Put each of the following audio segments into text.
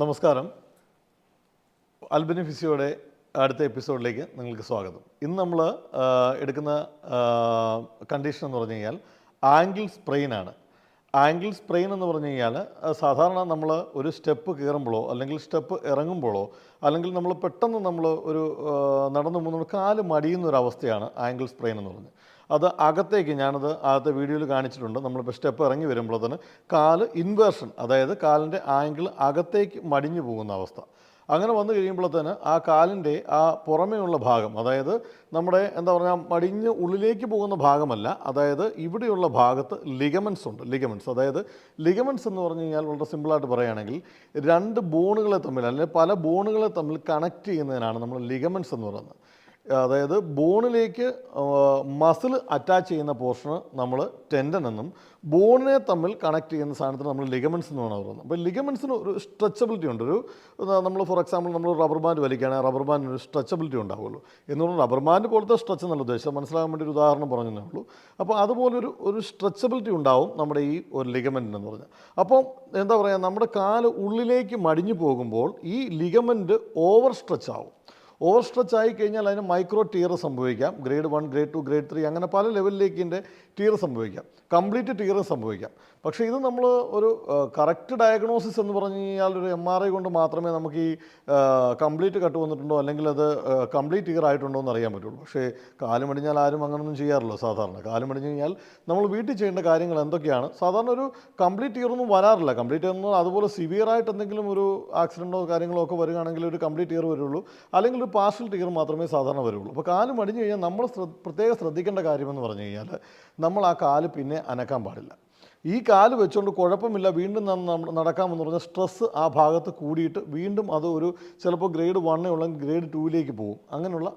നമസ്കാരം. അൽബനി ഫിസിയോയുടെ അടുത്ത എപ്പിസോഡിലേക്ക് നിങ്ങൾക്ക് സ്വാഗതം. ഇന്ന് നമ്മൾ എടുക്കുന്ന കണ്ടീഷൻ എന്ന് പറഞ്ഞു കഴിഞ്ഞാൽ ആംഗിൾ സ്പ്രെയിനാണ്. ആംഗിൾ സ്പ്രെയിൻ എന്ന് പറഞ്ഞു കഴിഞ്ഞാൽ സാധാരണ നമ്മൾ ഒരു സ്റ്റെപ്പ് കയറുമ്പോഴോ അല്ലെങ്കിൽ സ്റ്റെപ്പ് ഇറങ്ങുമ്പോഴോ അല്ലെങ്കിൽ നമ്മൾ പെട്ടെന്ന് നമ്മൾ ഒരു നടന്നു പോകുന്ന കാല് മടിയുന്ന ഒരു അവസ്ഥയാണ് ആംഗിൾ സ്പ്രെയിൻ എന്ന് പറഞ്ഞത്. അത് അകത്തേക്ക് ഞാനത് ആദ്യത്തെ വീഡിയോയിൽ കാണിച്ചിട്ടുണ്ട്. നമ്മളിപ്പോൾ സ്റ്റെപ്പ് ഇറങ്ങി വരുമ്പോൾ തന്നെ കാല് ഇൻവേർഷൻ, അതായത് കാലിൻ്റെ ആംഗിൾ അകത്തേക്ക് മടിഞ്ഞു പോകുന്ന അവസ്ഥ. അങ്ങനെ വന്നു കഴിയുമ്പോൾ തന്നെ ആ കാലിൻ്റെ ആ പുറമേയുള്ള ഭാഗം, അതായത് നമ്മുടെ മടിഞ്ഞ് ഉള്ളിലേക്ക് പോകുന്ന ഭാഗമല്ല, അതായത് ഇവിടെയുള്ള ഭാഗത്ത് ലിഗമെൻസ് ഉണ്ട്. അതായത് ലിഗമെൻസ് എന്ന് പറഞ്ഞു കഴിഞ്ഞാൽ വളരെ സിമ്പിളായിട്ട് പറയുകയാണെങ്കിൽ രണ്ട് ബോണുകളെ തമ്മിൽ അല്ലെങ്കിൽ പല ബോണുകളെ തമ്മിൽ കണക്ട് ചെയ്യുന്നതിനാണ് നമ്മൾ ലിഗമെൻസ് എന്ന് പറയുന്നത്. അതായത് ബോണിലേക്ക് മസിൽ അറ്റാച്ച് ചെയ്യുന്ന പോർഷന് നമ്മൾ ടെൻഡൻ എന്നും ബോണിനെ തമ്മിൽ കണക്ട് ചെയ്യുന്ന സാധനത്തിന് നമ്മൾ ലിഗമെൻസ് എന്നാണ് പറയുന്നത്. അപ്പോൾ ലിഗമെൻസിന് ഒരു സ്ട്രെച്ചബിലിറ്റി ഉണ്ട്. നമ്മൾ ഫോർ എക്സാമ്പിൾ നമ്മൾ റബ്ബർ ബാൻഡ് വലിക്കുകയാണെങ്കിൽ റബ്ബർ ബാൻഡിന് ഒരു സ്ട്രെച്ചബിലിറ്റി ഉണ്ടാവുള്ളൂ. എന്നുള്ള റബ്ബർ ബാൻഡ് പോലത്തെ സ്ട്രെച്ച് എന്നുള്ള ഉദ്ദേശം മനസ്സിലാകാൻ വേണ്ടി ഒരു ഉദാഹരണം പറഞ്ഞതേ ഉള്ളൂ. അപ്പോൾ അതുപോലൊരു സ്ട്രെച്ചബിലിറ്റി ഉണ്ടാവും നമ്മുടെ ഈ ഒരു ലിഗമെൻറ്റിന് എന്ന് പറഞ്ഞാൽ. അപ്പോൾ നമ്മുടെ കാല് ഉള്ളിലേക്ക് മടിഞ്ഞു പോകുമ്പോൾ ഈ ലിഗമെൻറ്റ് ഓവർ സ്ട്രെച്ച് ആവും. ഓവർ സ്ട്രെച്ച് ആയി കഴിഞ്ഞാൽ അതിന് മൈക്രോ ടീർ സംഭവിക്കാം. ഗ്രേഡ് 1, ഗ്രേഡ് 2, ഗ്രേഡ് 3 അങ്ങനെ പല ലെവലിലേക്ക് ഇതിൻ്റെ ടീർ സംഭവിക്കാം. കംപ്ലീറ്റ് ടീർ സംഭവിക്കാം. പക്ഷേ ഇത് നമ്മൾ ഒരു കറക്റ്റ് ഡയഗ്നോസിസ് എന്ന് പറഞ്ഞു കഴിഞ്ഞാൽ ഒരു MRI കൊണ്ട് മാത്രമേ നമുക്ക് ഈ കംപ്ലീറ്റ് കട്ട് വന്നിട്ടുണ്ടോ അല്ലെങ്കിൽ അത് കംപ്ലീറ്റ് ടീർ ആയിട്ടുണ്ടോ എന്ന് അറിയാൻ പറ്റുള്ളൂ. പക്ഷേ കാല് മടിഞ്ഞാൽ ആരും അങ്ങനൊന്നും ചെയ്യാറില്ല. സാധാരണ കാല് മടിഞ്ഞു കഴിഞ്ഞാൽ നമ്മൾ വീട്ടിൽ ചെയ്യേണ്ട കാര്യങ്ങൾ എന്തൊക്കെയാണ്? സാധാരണ ഒരു കംപ്ലീറ്റ് ടീറൊന്നും വരാറില്ല. കംപ്ലീറ്റ് ഒന്നും അതുപോലെ സിവിയറായിട്ട് എന്തെങ്കിലും ഒരു ആക്സിഡൻറ്റോ കാര്യങ്ങളോ ഒക്കെ വരികയാണെങ്കിൽ ഒരു കംപ്ലീറ്റ് ടീർ വരുള്ളൂ, അല്ലെങ്കിൽ ഒരു പാർഷ്യൽ ടീർ മാത്രമേ സാധാരണ വരുള്ളൂ. അപ്പോൾ കാല് മടിഞ്ഞു കഴിഞ്ഞാൽ നമ്മൾ പ്രത്യേകം ശ്രദ്ധിക്കേണ്ട കാര്യമെന്ന് പറഞ്ഞു കഴിഞ്ഞാൽ നമ്മൾ ആ കാല് പിന്നെ അനക്കാൻ പാടില്ല. ഈ കാല് വെച്ചുകൊണ്ട് കുഴപ്പമില്ല, വീണ്ടും നടക്കാമെന്ന് പറഞ്ഞാൽ സ്ട്രെസ്സ് ആ ഭാഗത്ത് കൂടിയിട്ട് വീണ്ടും അത് ഒരു ചിലപ്പോൾ ഗ്രേഡ് 1 ഉള്ളെങ്കിൽ ഗ്രേഡ് 2ലേക്ക് പോകും. അങ്ങനെയുള്ള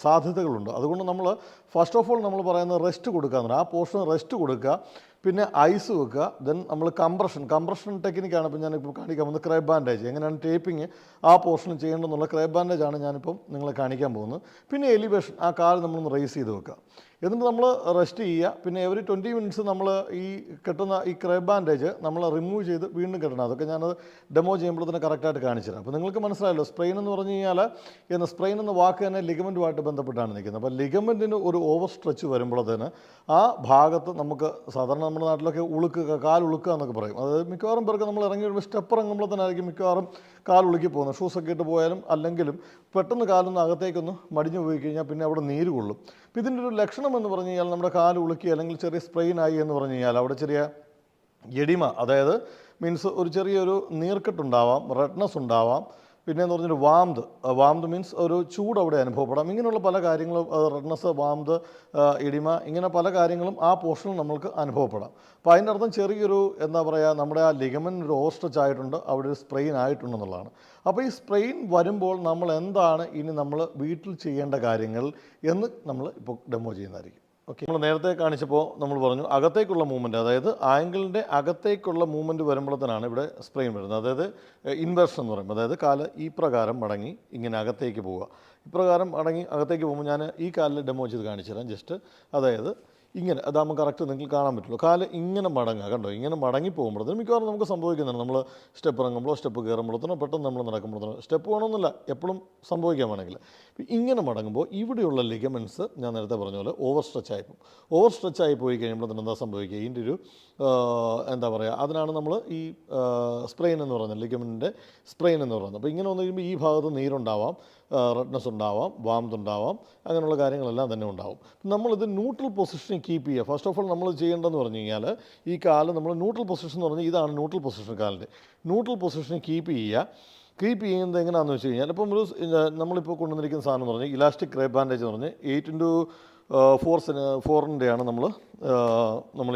സാധ്യതകളുണ്ട്. അതുകൊണ്ട് നമ്മൾ ഫസ്റ്റ് ഓഫ് ഓൾ നമ്മൾ പറയുന്നത് റെസ്റ്റ് കൊടുക്കുക, ആ പോർഷൻ റെസ്റ്റ് കൊടുക്കുക, പിന്നെ ഐസ് വെക്കുക, ദെൻ നമ്മൾ കംപ്രഷൻ ടെക്നിക്കാണ് ഇപ്പോൾ ഞാനിപ്പോൾ കാണിക്കാൻ പോകുന്നത്. ക്രേബ് ബാൻഡേജ് എങ്ങനെയാണ് ടേപ്പിങ് ആ പോർഷൻ ചെയ്യേണ്ടതെന്നുള്ള ക്രേബ് ബാൻഡേജാണ് ഞാനിപ്പം നിങ്ങളെ കാണിക്കാൻ പോകുന്നത്. പിന്നെ എലിവേഷൻ, ആ കാല് നമ്മളൊന്ന് റേസ് ചെയ്ത് വെക്കുക, എന്നിട്ട് നമ്മൾ റെസ്റ്റ് ചെയ്യുക. പിന്നെ എവറി 20 മിനിറ്റ്സ് നമ്മൾ ഈ കെട്ടുന്ന ഈ ക്രേബ് ബാൻഡേജ് നമ്മൾ റിമൂവ് ചെയ്ത് വീണ്ടും കെട്ടണം. അതൊക്കെ ഞാനത് ഡെമോ ചെയ്യുമ്പോൾ തന്നെ കറക്റ്റായിട്ട് കാണിച്ചു തരാം. അപ്പോൾ നിങ്ങൾക്ക് മനസ്സിലായല്ലോ സ്പ്രെയിൻ എന്ന് പറഞ്ഞു കഴിഞ്ഞാൽ സ്പ്രെയിൻ എന്ന വാക്ക് തന്നെ ലിഗമെൻറ്റുമായിട്ട് ബന്ധപ്പെട്ടാണ് നിൽക്കുന്നത്. അപ്പോൾ ലിഗമെൻറ്റിന് ഒരു ഓവർ സ്ട്രെച്ച് വരുമ്പോഴത്തേന് ആ ഭാഗത്ത് നമുക്ക് സാധാരണ നമ്മുടെ നാട്ടിലൊക്കെ കാലുളുക്കുക എന്നൊക്കെ പറയും. അതായത് മിക്കവാറും പേർക്ക് നമ്മൾ ഇറങ്ങി വരുമ്പോൾ സ്റ്റെപ്പ് ഇറങ്ങുമ്പോൾ തന്നെ ആയിരിക്കും മിക്കവാറും കാലുളുക്കി പോകുന്നത്. ഷൂസൊക്കെ ഇട്ട് പോയാലും അല്ലെങ്കിലും പെട്ടെന്ന് കാലൊന്ന് അകത്തേക്കൊന്ന് മടിഞ്ഞു പോയി കഴിഞ്ഞാൽ പിന്നെ അവിടെ നീര് കൊള്ളും. അപ്പോൾ ഇതിൻ്റെ ഒരു ലക്ഷണം എന്ന് പറഞ്ഞു കഴിഞ്ഞാൽ നമ്മുടെ കാല് ഉളുക്കി അല്ലെങ്കിൽ ചെറിയ സ്പ്രെയിൻ ആയി എന്ന് പറഞ്ഞു കഴിഞ്ഞാൽ അവിടെ ചെറിയ എഡിമ, അതായത് മീൻസ് ഒരു ചെറിയൊരു നീർക്കെട്ടുണ്ടാവാം, റെഡ്നെസ് ഉണ്ടാവാം, പിന്നെ എന്ന് പറഞ്ഞൊരു വാംത് മീൻസ് ഒരു ചൂട് അവിടെ അനുഭവപ്പെടാം. ഇങ്ങനെയുള്ള പല കാര്യങ്ങളും, റെഡ്നെസ്, വാംത്, എഡിമ, ഇങ്ങനെ പല കാര്യങ്ങളും ആ പോർഷനിൽ നമ്മൾക്ക് അനുഭവപ്പെടാം. അപ്പോൾ അതിൻ്റെ അർത്ഥം ചെറിയൊരു നമ്മുടെ ആ ലിഗമെൻ്റ് ഒരു ഓവർ സ്ട്രെച്ച് ആയിട്ടുണ്ട്, അവിടെ ഒരു സ്പ്രെയിൻ ആയിട്ടുണ്ടെന്നുള്ളതാണ്. അപ്പോൾ ഈ സ്പ്രെയിൻ വരുമ്പോൾ നമ്മൾ എന്താണ് ഇനി നമ്മൾ വീട്ടിൽ ചെയ്യേണ്ട കാര്യങ്ങൾ എന്ന് നമ്മൾ ഇപ്പോൾ ഡെമോ ചെയ്യുന്നതായിരിക്കും. ഓക്കെ, നമ്മൾ നേരത്തെ കാണിച്ചപ്പോൾ നമ്മൾ പറഞ്ഞു അകത്തേക്കുള്ള മൂവ്മെൻറ്റ്, അതായത് ആംഗിളിൻ്റെ അകത്തേക്കുള്ള മൂവ്മെൻറ്റ് വരുമ്പോഴത്തേനാണ് ഇവിടെ സ്പ്രെയിൻ വരുന്നത്. അതായത് ഇൻവേർഷൻ എന്ന് പറയും. അതായത് കാല് ഈ പ്രകാരം മടങ്ങി ഇങ്ങനെ അകത്തേക്ക് പോവുക. ഇപ്രകാരം മടങ്ങി അകത്തേക്ക് പോകുമ്പോൾ ഞാൻ ഈ കാലിൽ ഡെമോ ചെയ്ത് കാണിച്ചു തരാം ജസ്റ്റ്. അതായത് ഇങ്ങനെ അതാകുമ്പോൾ കറക്റ്റ് നിങ്ങൾക്ക് കാണാൻ പറ്റുള്ളൂ. കാല് ഇങ്ങനെ മടങ്ങുക, കണ്ടോ? ഇങ്ങനെ മടങ്ങി പോകുമ്പോഴത്തേനും മിക്കവാറും നമുക്ക് സംഭവിക്കുന്നുണ്ട്. നമ്മൾ സ്റ്റെപ്പ് ഇറങ്ങുമ്പോഴോ സ്റ്റെപ്പ് കയറുമ്പോഴത്തേനോ പെട്ടെന്ന് നമ്മൾ നടക്കുമ്പോഴത്തേനോ സ്റ്റെപ്പ് വേണമെന്നില്ല, എപ്പോഴും സംഭവിക്കാൻ വേണമെങ്കിൽ ഇങ്ങനെ മടങ്ങുമ്പോൾ ഇവിടെയുള്ള ലിഗമെൻറ്റ്സ് ഞാൻ നേരത്തെ പറഞ്ഞ പോലെ ഓവർ സ്ട്രെച്ച് ആയി പോയി കഴിയുമ്പോഴത്തേന് എന്താ സംഭവിക്കുക? ഇതിൻ്റെ ഒരു അതിനാണ് നമ്മൾ ഈ സ്പ്രെയിൻ എന്ന് പറയുന്നത്, ലിഗമെൻറ്റിൻ്റെ സ്പ്രെയിൻ എന്ന് പറയുന്നത്. അപ്പോൾ ഇങ്ങനെ വന്നു കഴിയുമ്പോൾ ഈ ഭാഗത്ത് നീരുണ്ടാവാം, റെഡ്നെസ് ഉണ്ടാവാം, വാംത് ഉണ്ടാവാം, അങ്ങനെയുള്ള കാര്യങ്ങളെല്ലാം തന്നെ ഉണ്ടാവും. നമ്മളിത് ന്യൂട്രൽ പൊസിഷനിൽ കീപ്പ് ചെയ്യുക. ഫസ്റ്റ് ഓഫ് ഓൾ നമ്മൾ ചെയ്യേണ്ടതെന്ന് പറഞ്ഞു കഴിഞ്ഞാൽ ഈ കാല് നമ്മൾ ന്യൂട്രൽ പൊസിഷൻ എന്ന് പറഞ്ഞാൽ ഇതാണ് ന്യൂട്രൽ പൊസിഷൻ. കാലിൻ്റെ ന്യൂട്രൽ പൊസിഷനിൽ കീപ്പ് ചെയ്യുന്നത് എങ്ങനെയാണെന്ന് വെച്ച് കഴിഞ്ഞാൽ ഇപ്പം നമ്മളിപ്പോൾ കൊണ്ടുവന്നിരിക്കുന്ന സാധനം എന്ന് പറഞ്ഞാൽ ഇലാസ്റ്റിക് ക്രേബ് ബാൻഡേജ് എന്ന് പറഞ്ഞാൽ 8x4-ൻ്റെയാണ് നമ്മൾ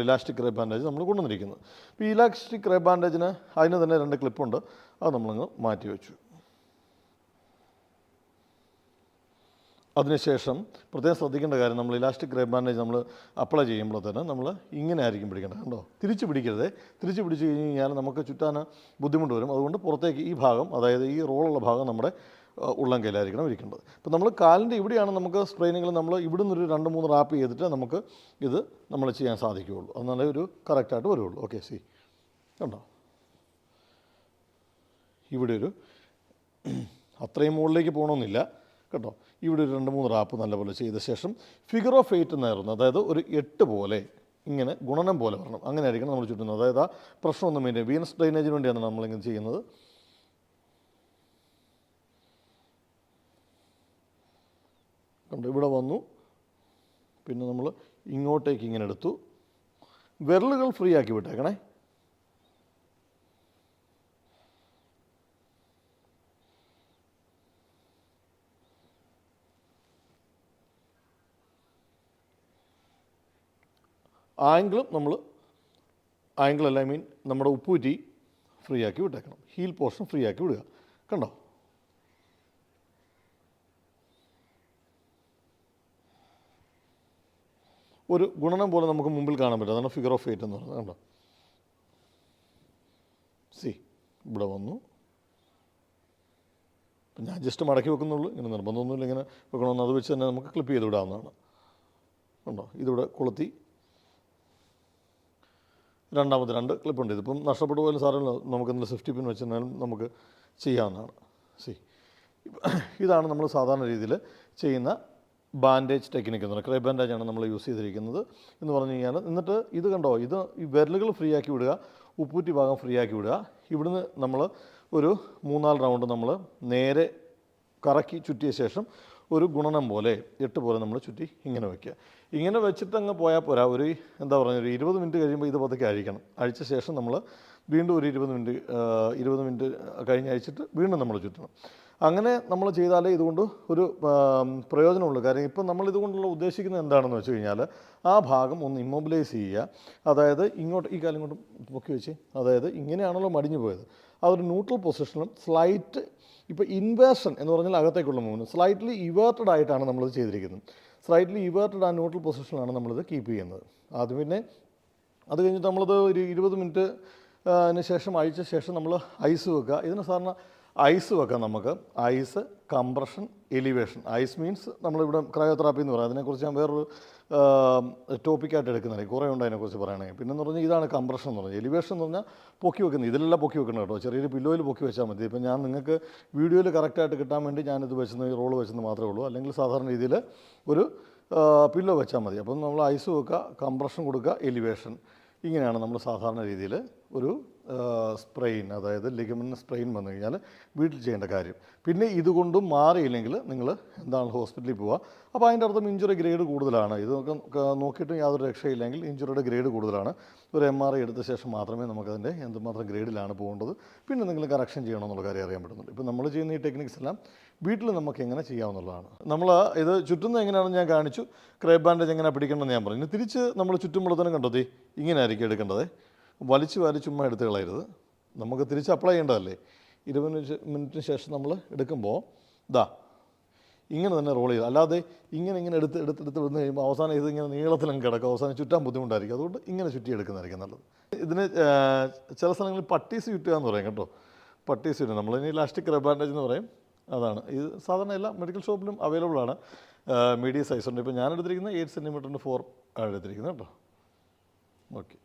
ഇലാസ്റ്റിക് ക്രേബ് ബാൻഡേജ് നമ്മൾ കൊണ്ടുവന്നിരിക്കുന്നത്. ഇപ്പോൾ ഈ ഇലാസ്റ്റിക് ക്രേബ് ബാൻഡേജിന് അതിന് തന്നെ 2 ക്ലിപ്പുണ്ട്, അത് നമ്മളങ്ങ് മാറ്റി വെച്ചു. അതിനുശേഷം പ്രത്യേകം ശ്രദ്ധിക്കേണ്ട കാര്യം, നമ്മൾ ഇലാസ്റ്റിക് ക്രേബ് ബാൻഡേജ് നമ്മൾ അപ്ലൈ ചെയ്യുമ്പോൾ തന്നെ നമ്മൾ ഇങ്ങനെ ആയിരിക്കും പിടിക്കേണ്ടത്. കണ്ടോ? തിരിച്ച് പിടിക്കരുത്. തിരിച്ച് പിടിച്ച് കഴിഞ്ഞ് കഴിഞ്ഞാൽ നമുക്ക് ചുറ്റാൻ ബുദ്ധിമുട്ട് വരും. അതുകൊണ്ട് പുറത്തേക്ക് ഈ ഭാഗം, അതായത് ഈ റോളുള്ള ഭാഗം നമ്മുടെ ഉള്ളം കയ്യിലായിരിക്കണം ഇരിക്കേണ്ടത്. ഇപ്പോൾ നമ്മൾ കാലിൻ്റെ ഇവിടെയാണ് നമുക്ക് സ്പ്രെയിനുകൾ നമ്മൾ ഇവിടുന്ന് ഒരു 2-3 റാപ്പ് ചെയ്തിട്ട് നമുക്ക് ഇത് നമ്മൾ ചെയ്യാൻ സാധിക്കുകയുള്ളൂ. എന്നാലേ ഒരു കറക്റ്റായിട്ട് വരുള്ളൂ. ഓക്കെ, കണ്ടോ? ഇവിടെ ഒരു അത്രയും മുകളിലേക്ക് പോകണമെന്നില്ല കേട്ടോ. ഇവിടെ ഒരു 2-3 റാപ്പ് നല്ലപോലെ ചെയ്ത ശേഷം ഫിഗർ ഓഫ് 8 എന്നായിരുന്നു, അതായത് ഒരു 8 പോലെ ഇങ്ങനെ ഗുണനം പോലെ വരണം. അങ്ങനെ ആയിരിക്കണം നമ്മൾ ചുറ്റുന്നത്. അതായത് ആ പ്രശ്നമൊന്നും മെയിൻ വീനസ് ഡ്രെയിനേജിന് വേണ്ടിയാണ് നമ്മളിങ്ങനെ ചെയ്യുന്നത്. കണ്ടോ, ഇവിടെ വന്നു, പിന്നെ നമ്മൾ ഇങ്ങോട്ടേക്ക് ഇങ്ങനെ എടുത്തു. വിരലുകൾ ഫ്രീ ആക്കി വിട്ടേക്കണേ. ആംഗിളല്ല, ഐ മീൻ നമ്മുടെ ഉപ്പൂറ്റി ഫ്രീ ആക്കി വിട്ടേക്കണം. ഹീൽ പോർഷൻ ഫ്രീ ആക്കി വിടുക. കണ്ടോ, ഒരു ഗുണനം പോലെ നമുക്ക് മുമ്പിൽ കാണാൻ പറ്റും. അതാണ് ഫിഗർ ഓഫ് 8 എന്ന് പറയുന്നത്. കണ്ടോ, ഇവിടെ വന്നു. അപ്പം ഞാൻ ജസ്റ്റ് മടക്കി വെക്കുന്നുള്ളൂ, ഇങ്ങനെ നിർബന്ധമൊന്നുമില്ല ഇങ്ങനെ വെക്കണമെന്ന്. അത് വെച്ച് തന്നെ നമുക്ക് ക്ലിപ്പ് ചെയ്ത് വിടാവുന്നതാണ്. കണ്ടോ, ഇതിവിടെ കൊളുത്തി. രണ്ടാമത്തെ 2 ക്ലിപ്പുണ്ട്. ഇതിപ്പം നഷ്ടപ്പെട്ടു പോയാലും സാറിന് നമുക്ക് എന്തെങ്കിലും സേഫ്റ്റി പിൻ വെച്ചാലും നമുക്ക് ചെയ്യാവുന്നതാണ്. ഇതാണ് നമ്മൾ സാധാരണ രീതിയിൽ ചെയ്യുന്ന ബാൻഡേജ് ടെക്നിക്ക് എന്ന് പറയുന്നത്. ക്രേ ബാൻഡേജാണ് നമ്മൾ യൂസ് ചെയ്തിരിക്കുന്നത് എന്ന് പറഞ്ഞു കഴിഞ്ഞാൽ. എന്നിട്ട് ഇത് കണ്ടോ, ഇത് ഈ വിരലുകൾ ഫ്രീ ആക്കി വിടുക, ഉപ്പൂറ്റി ഭാഗം ഫ്രീ ആക്കി വിടുക. ഇവിടുന്ന് നമ്മൾ ഒരു 3-4 റൗണ്ട് നമ്മൾ നേരെ കറക്കി ചുറ്റിയ ശേഷം ഒരു ഗുണനം പോലെ 8 പോലെ നമ്മൾ ചുറ്റി ഇങ്ങനെ വയ്ക്കുക. ഇങ്ങനെ വെച്ചിട്ട് അങ്ങ് പോയാൽ പോരാ. ഒരു എന്താ പറയുക, ഒരു 20 മിനിറ്റ് കഴിയുമ്പോൾ ഇത് പതുക്കെ അഴിക്കണം. അഴിച്ച ശേഷം നമ്മൾ വീണ്ടും ഒരു 20 മിനിറ്റ് കഴിഞ്ഞ് അഴിച്ചിട്ട് വീണ്ടും നമ്മൾ ചുറ്റണം. അങ്ങനെ നമ്മൾ ചെയ്താലേ ഇതുകൊണ്ട് ഒരു പ്രയോജനമുള്ളൂ. കാര്യം ഇപ്പം നമ്മൾ ഇതുകൊണ്ടുള്ള ഉദ്ദേശിക്കുന്നത് എന്താണെന്ന് വെച്ച് കഴിഞ്ഞാൽ ആ ഭാഗം ഒന്ന് ഇമ്മൊബിലൈസ് ചെയ്യുക. അതായത് ഇങ്ങോട്ട് ഈ കാലം കൊണ്ട് പൊക്കി വെച്ച്, അതായത് ഇങ്ങനെയാണല്ലോ മടിഞ്ഞു പോയത്, അതൊരു ന്യൂട്രൽ പൊസിഷനിലും സ്ലൈറ്റ്, ഇപ്പോൾ ഇൻവേർഷൻ എന്ന് പറഞ്ഞാൽ അകത്തേക്കുള്ള മൂവ്മെൻറ്റ്, സ്ലൈറ്റ്ലി ഇവേർട്ടഡ് ആയിട്ടാണ് നമ്മളിത് ചെയ്തിരിക്കുന്നത്. സ്ലൈറ്റ്ലി ഇവേർട്ടഡ് ആ ന്യൂട്രൽ പൊസിഷനിലാണ് നമ്മളിത് കീപ്പ് ചെയ്യുന്നത്. അത് പിന്നെ അത് കഴിഞ്ഞിട്ട് നമ്മളിത് ഒരു 20 മിനിറ്റിന് ശേഷം അഴിച്ച ശേഷം നമ്മൾ ഐസ് വെക്കുക. ഇതിന് സാധാരണ ഐസ് വെക്കാം നമുക്ക്. Ice, compression, elevation. Ice means നമ്മളിവിടെ ക്രയോതെറാപ്പി എന്ന് പറയും. അതിനെക്കുറിച്ച് ഞാൻ വേറൊരു ടോപ്പിക്കായിട്ട് എടുക്കുന്നതായിരിക്കും, കുറേ ഉണ്ട് അതിനെക്കുറിച്ച് പറയുകയാണെങ്കിൽ. പിന്നെന്ന് പറഞ്ഞാൽ ഇതാണ് കംപ്രഷൻ എന്ന് പറഞ്ഞാൽ. എലിവേഷൻ എന്ന് പറഞ്ഞാൽ പൊക്കി വെക്കുന്നത്. ഇതിലെല്ലാം പൊക്കി വെക്കണം കേട്ടോ. ചെറിയൊരു പില്ലോയിൽ പൊക്കി വെച്ചാൽ മതി. ഇപ്പം ഞാൻ നിങ്ങൾക്ക് വീഡിയോയിൽ കറക്റ്റായിട്ട് കിട്ടാൻ വേണ്ടി ഞാനിത് വെച്ചെന്ന് ഈ റോള് വെച്ചെന്ന് മാത്രമേ ഉള്ളൂ. അല്ലെങ്കിൽ സാധാരണ രീതിയിൽ ഒരു പില്ലോ വെച്ചാൽ മതി. അപ്പം നമ്മൾ ഐസ് വെക്കുക, കംപ്രഷൻ കൊടുക്കുക, എലിവേഷൻ. ഇങ്ങനെയാണ് നമ്മൾ സാധാരണ രീതിയിൽ ഒരു സ്പ്രെയിൻ, അതായത് ലിഗമെൻ്റ് സ്പ്രെയിൻ വന്നു കഴിഞ്ഞാൽ വീട്ടിൽ ചെയ്യേണ്ട കാര്യം. പിന്നെ ഇതുകൊണ്ടും മാറിയില്ലെങ്കിൽ നിങ്ങൾ എന്താണ് ഹോസ്പിറ്റലിൽ പോവുക. അപ്പോൾ അതിൻ്റെ അർത്ഥം ഇഞ്ചുറി ഗ്രേഡ് കൂടുതലാണ്. ഇതൊക്കെ നോക്കിയിട്ടും യാതൊരു രക്ഷയില്ലെങ്കിൽ ഇഞ്ചുറിയുടെ ഗ്രേഡ് കൂടുതലാണ്. ഒരു MRI എടുത്ത ശേഷം മാത്രമേ നമുക്കതിൻ്റെ എന്തുമാത്രം ഗ്രേഡിലാണ് പോകേണ്ടത്, പിന്നെ എന്തെങ്കിലും കറക്ഷൻ ചെയ്യണമെന്നുള്ള കാര്യം അറിയാൻ പറ്റുന്നുള്ളൂ. ഇപ്പോൾ നമ്മൾ ചെയ്യുന്ന ഈ ടെക്നിക്സ് എല്ലാം വീട്ടിൽ നമുക്ക് എങ്ങനെ ചെയ്യാവുന്നതാണ്. നമ്മൾ ഇത് ചുറ്റുന്നത് എങ്ങനെയാണെന്ന് ഞാൻ കാണിച്ചു. ക്രേ ബാൻഡേജ് എങ്ങനെ പിടിക്കണമെന്ന് ഞാൻ പറഞ്ഞു. തിരിച്ച് നമ്മൾ ചുറ്റുമ്പോഴത്തേനും കണ്ടോ, ഇങ്ങനെ ആയിരിക്കും എടുക്കേണ്ടത്. വലിച്ചു വാരി ചുമ്മാ എടുത്ത് കളയരുത്. നമുക്ക് തിരിച്ച് അപ്ലൈ ചെയ്യേണ്ടതല്ലേ. 20 മിനിറ്റിന് ശേഷം നമ്മൾ എടുക്കുമ്പോൾ ഇങ്ങനെ തന്നെ റോൾ ചെയ്ത്, അല്ലാതെ ഇങ്ങനെ എടുത്ത് വന്ന് കഴിയുമ്പോൾ അവസാനം ഇതിങ്ങനെ നീളത്തിലും കിടക്കും, അവസാനം ചുറ്റാൻ ബുദ്ധിമുട്ടായിരിക്കും. അതുകൊണ്ട് ഇങ്ങനെ ചുറ്റിയെടുക്കുന്നതായിരിക്കും നല്ലത്. ഇതിന് ചില സ്ഥലങ്ങളിൽ പട്ടീസ് ചുറ്റുക എന്ന് പറയും കേട്ടോ. പട്ടീസ് ചുറ്റുക, നമ്മളിനി ഇലാസ്റ്റിക് ക്രേ ബാൻഡേജ് എന്ന് പറയും. അതാണ് ഇത്. സാധാരണ എല്ലാ മെഡിക്കൽ ഷോപ്പിലും അവൈലബിൾ ആണ്. മീഡിയം സൈസ് ഉണ്ട്. ഇപ്പോൾ ഞാൻ എടുത്തിരിക്കുന്നത് 8 സെൻറ്റിമീറ്ററിൻ്റെ 4 ആണ് എടുത്തിരിക്കുന്നത് കേട്ടോ. ഓക്കെ.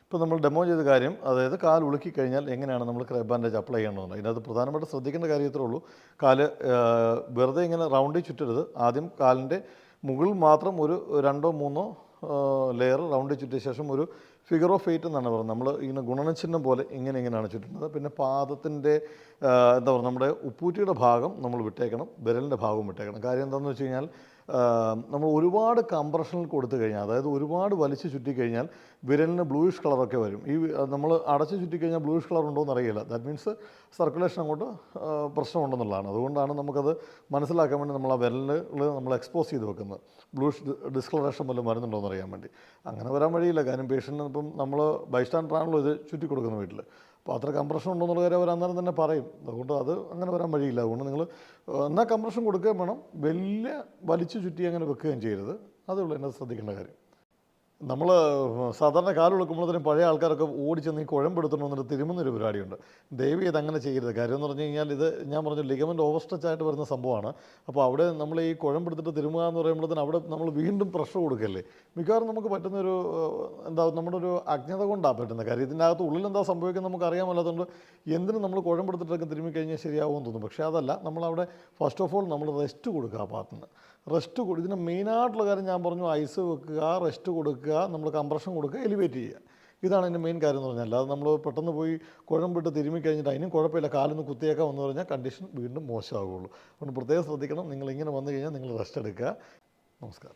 ഇപ്പോൾ നമ്മൾ ഡെമോ ചെയ്ത കാര്യം, അതായത് കാൽ ഉളുക്കി കഴിഞ്ഞാൽ എങ്ങനെയാണ് നമ്മൾ ക്രേ ബാൻഡേജ് അപ്ലൈ ചെയ്യണമെന്ന്. ഇതിനകത്ത് പ്രധാനമായിട്ട് ശ്രദ്ധിക്കേണ്ട കാര്യത്രേ ഉള്ളൂ. കാല് വെറുതെ ഇങ്ങനെ റൗണ്ടിൽ ചുറ്റരുത്. ആദ്യം കാലിൻ്റെ മുകളിൽ മാത്രം ഒരു 2-3 ലെയർ റൗണ്ടിൽ ചുറ്റിയ ശേഷം ഒരു ഫിഗർ ഓഫ് 8 എന്നാണ് പറയുന്നത്. നമ്മൾ ഇങ്ങനെ ഗുണനചിഹ്നം പോലെ ഇങ്ങനെയാണ് ചുറ്റുന്നത്. പിന്നെ പാദത്തിൻ്റെ എന്താ പറയുക, നമ്മുടെ ഉപ്പൂറ്റിയുടെ ഭാഗം നമ്മൾ വിട്ടേക്കണം, വിരലിൻ്റെ ഭാഗവും വിട്ടേക്കണം. കാര്യം എന്താണെന്ന് വെച്ച് കഴിഞ്ഞാൽ നമ്മൾ ഒരുപാട് കംപ്രഷനിൽ കൊടുത്തു കഴിഞ്ഞാൽ, അതായത് ഒരുപാട് വലിച്ച് ചുറ്റിക്കഴിഞ്ഞാൽ വിരലിന് ബ്ലൂയിഷ് കളറൊക്കെ വരും. ഈ നമ്മൾ അടച്ച് ചുറ്റിക്കഴിഞ്ഞാൽ ബ്ലൂയിഷ് കളർ ഉണ്ടോ എന്ന് അറിയില്ല. ദാറ്റ് മീൻസ് സർക്കുലേഷൻ അങ്ങോട്ട് പ്രശ്നമുണ്ടെന്നുള്ളതാണ്. അതുകൊണ്ടാണ് നമുക്കത് മനസ്സിലാക്കാൻ വേണ്ടി നമ്മൾ ആ വിരലുകൾ നമ്മൾ എക്സ്പോസ് ചെയ്ത് വെക്കുന്നത്. ബ്ലൂയിഷ് ഡിസ്കളറേഷൻ വല്ലതും വരുന്നുണ്ടോ എന്ന് അറിയാൻ വേണ്ടി. അങ്ങനെ വരാൻ വഴിയില്ല. കാര്യം പേഷ്യൻറ്റിന് ഇപ്പം നമ്മൾ ബൈസ്റ്റാൻഡറാണല്ലോ ഇത് ചുറ്റി കൊടുക്കുന്ന വീട്ടിൽ. അപ്പോൾ അത്ര കംപ്രഷൻ ഉണ്ടെന്നുള്ള കാര്യം അവർ അന്നേരം തന്നെ പറയും. അതുകൊണ്ട് അത് അങ്ങനെ വരാൻ വഴിയില്ല. അതുകൊണ്ട് നിങ്ങൾ എന്നാൽ കംപ്രഷൻ കൊടുക്കുകയും വേണം, വലിയ വലിച്ചു ചുറ്റി അങ്ങനെ വെക്കുകയും ചെയ്യരുത്. അതുള്ളൂ എന്നെ ശ്രദ്ധിക്കേണ്ട കാര്യം. നമ്മൾ സാധാരണ കാല് വെക്കുമ്പോഴത്തേനും പഴയ ആൾക്കാരൊക്കെ ഓടിച്ചെന്ന് ഈ കുഴമ്പെടുത്തോണ്ട് വന്നിട്ട് തിരുമുന്നൊരു പരിപാടിയുണ്ട്. ദയവ് ചെയ്ത് അങ്ങനെ ചെയ്യരുത്. കാര്യം എന്ന് പറഞ്ഞു കഴിഞ്ഞാൽ ഇത് ഞാൻ പറഞ്ഞു ലിഗമെൻ്റ് ഓവർ സ്ട്രെച്ച് ആയിട്ട് വരുന്ന സംഭവമാണ്. അപ്പോൾ അവിടെ നമ്മൾ ഈ കുഴമ്പെടുത്തിട്ട് തിരുമുക എന്ന് പറയുമ്പോഴത്തേനും അവിടെ നമ്മൾ വീണ്ടും പ്രഷർ കൊടുക്കല്ലേ. മിക്കവാറും നമുക്ക് പറ്റുന്നൊരു എന്താ നമ്മുടെ ഒരു അജ്ഞത കൊണ്ടാണ് പറ്റുന്നത്. കാര്യം ഇതിൻ്റെ അകത്ത് ഉള്ളിൽ എന്താ സംഭവിക്കുന്നത് നമുക്ക് അറിയാൻ മേലാത്തതുകൊണ്ട് എന്തിനും നമ്മൾ കുഴമ്പെടുത്തിട്ടൊക്കെ തിരുമ്മി കഴിഞ്ഞാൽ ശരിയാവുമെന്ന് തോന്നും. പക്ഷേ അതല്ല, നമ്മളവിടെ ഫസ്റ്റ് ഓഫ് ഓൾ നമ്മൾ റെസ്റ്റ് കൊടുക്കുക ആ ഭാഗത്തുനിന്ന്. ഇതിന് മെയിനായിട്ടുള്ള കാര്യം ഞാൻ പറഞ്ഞു, ഐസ് വെക്കുക, റെസ്റ്റ് കൊടുക്കുക, നമ്മൾ കംപ്രഷൻ കൊടുക്കുക, എലിവേറ്റ് ചെയ്യുക. ഇതാണ് എൻ്റെ മെയിൻ കാര്യം എന്ന് പറഞ്ഞാൽ. അല്ലാതെ നമ്മൾ പെട്ടെന്ന് പോയി കുഴമ്പിട്ട് തിരുമ്മി കഴിഞ്ഞിട്ട് അതിനും കുഴപ്പമില്ല കാലൊന്ന് കുത്തിയേക്കാം എന്ന് പറഞ്ഞാൽ കണ്ടീഷൻ വീണ്ടും മോശമാകുള്ളൂ. അതുകൊണ്ട് പ്രത്യേകം ശ്രദ്ധിക്കണം. നിങ്ങളിങ്ങനെ വന്നു കഴിഞ്ഞാൽ നിങ്ങൾ റെസ്റ്റ് എടുക്കുക. നമസ്കാരം.